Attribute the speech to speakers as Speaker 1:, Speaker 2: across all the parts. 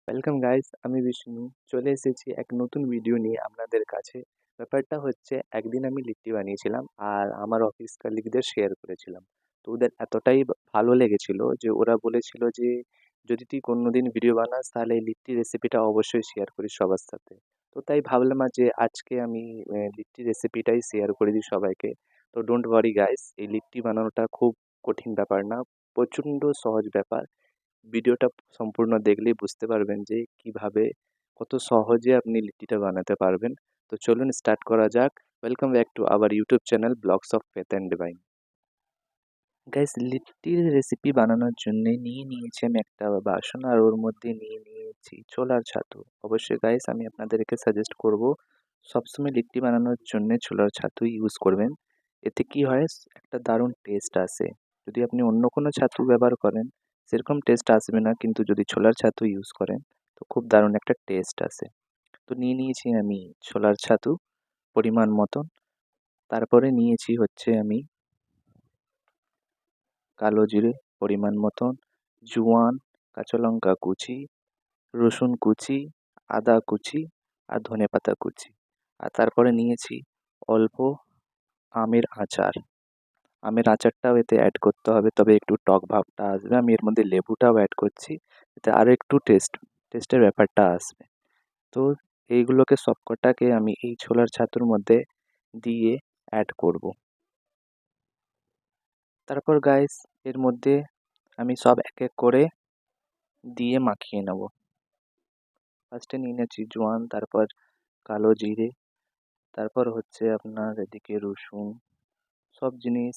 Speaker 1: Welcome guys, আমি বিষ্ণু চলে এসেছি এক নতুন ভিডিও নিয়ে আপনাদের কাছে। ব্যাপারটা হচ্ছে একদিন আমি লিট্টি বানিয়েছিলাম আর আমার অফিস কালিগদের শেয়ার করেছিলাম। তো ওদের এতটাই ভালো লেগেছিল যে ওরা বলেছিল যে যদি তুই কোনোদিন ভিডিও বানাস তাহলে এই লিট্টি রেসিপিটা অবশ্যই শেয়ার করিস সবার সাথে। তো তাই ভাবলাম যে আজকে আমি লিট্টি রেসিপিটাই শেয়ার করে দিই সবাইকে। তো ডোন্ট ওয়ারি গাইস, এই লিট্টি বানানোটা খুব কঠিন ব্যাপার না, প্রচণ্ড সহজ ব্যাপার। ভিডিওটা সম্পূর্ণ দেখলেই বুঝতে পারবেন যে কিভাবে কত সহজে আপনি লিট্টিটা বানাতে পারবেন। তো চলুন স্টার্ট করা যাক। Welcome back to our YouTube channel blogs of faith and divine. Guys, লিট্টির রেসিপি বানানোর জন্য নিয়ে নিয়েছি আমি একটা বাসন আর ওর মধ্যে নিয়ে নিয়েছি ছোলার ছাতু। অবশ্যই গাইস, আমি আপনাদেরকে সাজেস্ট করব সবসময় লিট্টি বানানোর জন্য ছোলার ছাতু ইউজ করবেন। এতে কি হয়, একটা দারুণ টেস্ট আসে। যদি আপনি অন্য কোনো ছাতু ব্যবহার করেন সেরকম টেস্ট আসবে না, কিন্তু যদি ছোলার ছাতু ইউজ করেন তো খুব দারুণ একটা টেস্ট আসে। তো নিয়ে নিয়েছি আমি ছোলার ছাতু পরিমাণ মতন। তারপরে নিয়েছি হচ্ছে আমি কালো জিরে পরিমাণ মতন, জোয়ান, কাঁচা লঙ্কা কুচি, রসুন কুচি, আদা কুচি আর ধনেপাতা কুচি। আর তারপরে নিয়েছি অল্প আমের আচার। আমের আচারটাও এতে অ্যাড করতে হবে, তবে একটু টক ভাবটা আসবে। আমি এর মধ্যে লেবুটাও অ্যাড করছি, এতে আরও একটু টেস্টের ব্যাপারটা আসবে। তো এইগুলোকে সবকটাকে আমি এই ছোলার ছাতুর মধ্যে দিয়ে অ্যাড করব। তারপর গাইস, এর মধ্যে আমি সব এক এক করে দিয়ে মাখিয়ে নেব। ফার্স্টে নিয়ে নিয়েছি জোয়ান, তারপর কালো জিরে, তারপর হচ্ছে আপনার এদিকে রসুন, সব জিনিস।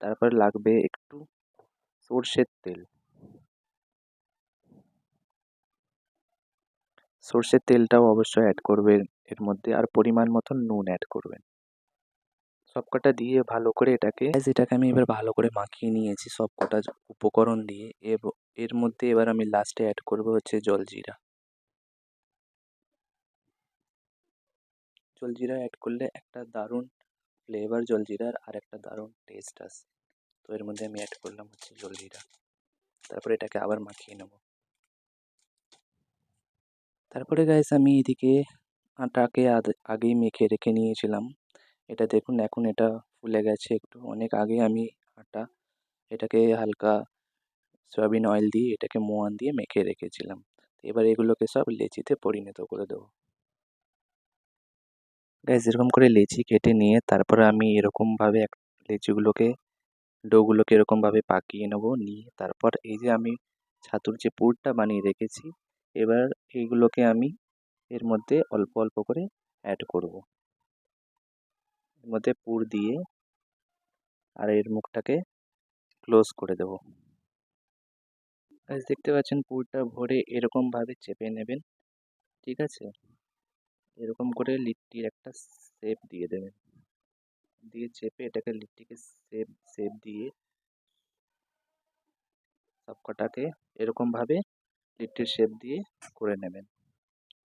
Speaker 1: তারপর লাগবে একটু সর্ষের তেল। সর্ষের তেলটাও অবশ্যই অ্যাড করবেন এর মধ্যে, আর পরিমাণ মতন নুন অ্যাড করবেন। সবকটা দিয়ে ভালো করে এটাকে আমি এবার ভালো করে মাখিয়ে নিয়েছি সবকটা উপকরণ দিয়ে। এর মধ্যে এবার আমি লাস্টে অ্যাড করব হচ্ছে জলজিরা। জলজিরা অ্যাড করলে একটা দারুণ ফ্লেভার জলজিরার আর একটা দারুণ টেস্ট আসে। তো এর মধ্যে আমি অ্যাড করলাম হচ্ছে জলজিরা। তারপরে এটাকে আবার মাখিয়ে নেব। তারপরে গাইস, আমি এদিকে আটাকে আগেই মেখে রেখে নিয়েছিলাম। এটা দেখুন, এখন এটা ফুলে গেছে একটু। অনেক আগে আমি আটা এটাকে হালকা সয়াবিন অয়েল দিয়ে এটাকে মোয়ান দিয়ে মেখে রেখেছিলাম। এবার এগুলোকে সব লেচিতে পরিণত করে দেবো। গাইস, এরকম করে লেচি কেটে নিয়ে তারপরে আমি এরকমভাবে লেচিগুলোকে ডোগুলোকে এরকমভাবে পাকিয়ে নেবো। নিয়ে তারপর এই যে আমি ছাতুর যে পুরটা বানিয়ে রেখেছি, এবার এইগুলোকে আমি এর মধ্যে অল্প অল্প করে অ্যাড করব। এর মধ্যে পুর দিয়ে আর এর মুখটাকে ক্লোজ করে দেবো। গাইস, দেখতে পাচ্ছেন পুরটা ভরে এরকমভাবে চেপে নেবেন। ঠিক আছে, এরকম করে লিট্টির একটা শেপ দিয়ে দেবেন। দিয়ে চেপে এটাকে লিট্টিকে শেপ দিয়ে সবকটাকে এরকমভাবে লিট্টির শেপ দিয়ে করে নেবেন।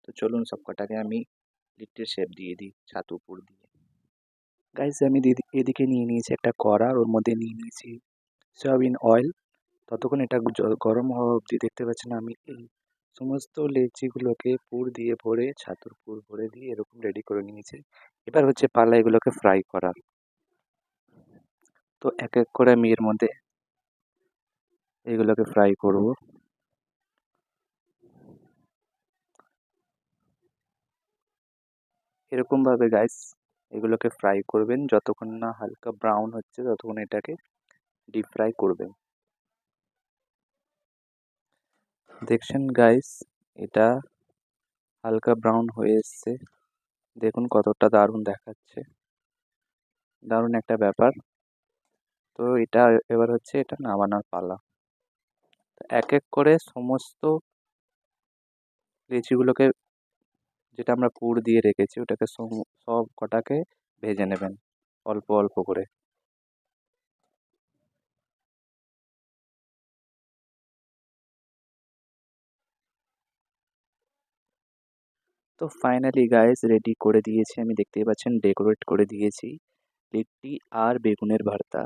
Speaker 1: তো চলুন সবকটাকে আমি লিট্টির শেপ দিয়ে দিই ছাতু পুর দিয়ে। গাইস, আমি এদিকে নিয়ে নিয়েছি একটা কড়া, ওর মধ্যে নিয়ে নিয়েছি সয়াবিন অয়েল। ততক্ষণ এটা গরম হওয়া অবধি দেখতে পাচ্ছেন আমি এই সমস্ত লেচিগুলোকে পুর দিয়ে ভরে, ছাতুর পুর ভরে দিয়ে এরকম রেডি করে নিয়েছি। এবার হচ্ছে পালা এগুলোকে ফ্রাই করার। তো এক এক করে আমি এর মধ্যে এগুলোকে ফ্রাই করব। এরকমভাবে গাইস এগুলোকে ফ্রাই করবেন, যতক্ষণ না হালকা ব্রাউন হচ্ছে ততক্ষণ এটাকে ডিপ ফ্রাই করবেন। দেখছেন গাইস, এটা হালকা ব্রাউন হয়ে এসছে। দেখুন কতটা দারুণ দেখাচ্ছে, দারুণ একটা ব্যাপার। তো এটা এবার হচ্ছে এটা নামানোর পালা। এক এক করে সমস্ত লিচিগুলোকে, যেটা আমরা পুর দিয়ে রেখেছি ওটাকে সব কটাকে ভেজে নেবেন অল্প অল্প করে। তো ফাইনালি গাইস রেডি করে দিয়েছি আমি, দেখতেই পাচ্ছেন ডেকোরেট করে দিয়েছি লিট্টি আর বেগুনের ভর্তা।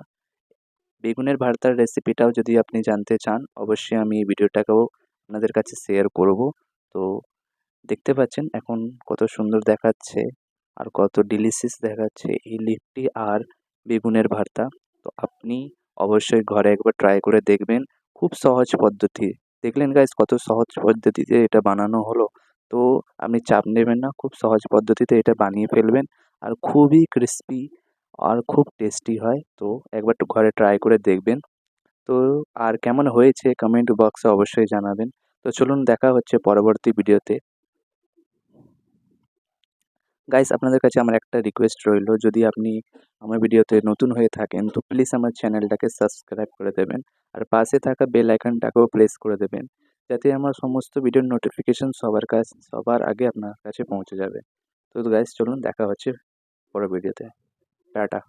Speaker 1: বেগুনের ভর্তার রেসিপিটাও যদি আপনি জানতে চান অবশ্যই আমি এই ভিডিওটাকেও আপনাদের কাছে শেয়ার করব। তো দেখতে পাচ্ছেন এখন কত সুন্দর দেখাচ্ছে আর কত ডিলিশিয়াস দেখাচ্ছে এই লিট্টি আর বেগুনের ভর্তা। তো আপনি অবশ্যই ঘরে একবার ট্রাই করে দেখবেন। খুব সহজ পদ্ধতি। দেখলেন গাইস কত সহজ পদ্ধতিতে এটা বানানো হলো। তো আপনি চাপ নেবেন না, খুব সহজ পদ্ধতিতে এটা বানিয়ে ফেলবেন আর খুবই ক্রিস্পি আর খুব টেস্টি হয়। তো একবার একটু ঘরে ট্রাই করে দেখবেন। তো আর কেমন হয়েছে কমেন্ট বক্সে অবশ্যই জানাবেন। তো চলুন দেখা হচ্ছে পরবর্তী ভিডিওতে। গাইস আপনাদের কাছে আমার একটা রিকোয়েস্ট রইলো, যদি আপনি আমার ভিডিওতে নতুন হয়ে থাকেন তো প্লিজ আমার চ্যানেলটাকে সাবস্ক্রাইব করে দেবেন আর পাশে থাকা বেল আইকনটাকেও প্রেস করে দেবেন, যাতে আমার সমস্ত ভিডিওর নোটিফিকেশন সবার আগে আপনার কাছে পৌঁছে যাবে। তো গাইস চলুন দেখা হচ্ছে পরের ভিডিওতে। টাটা।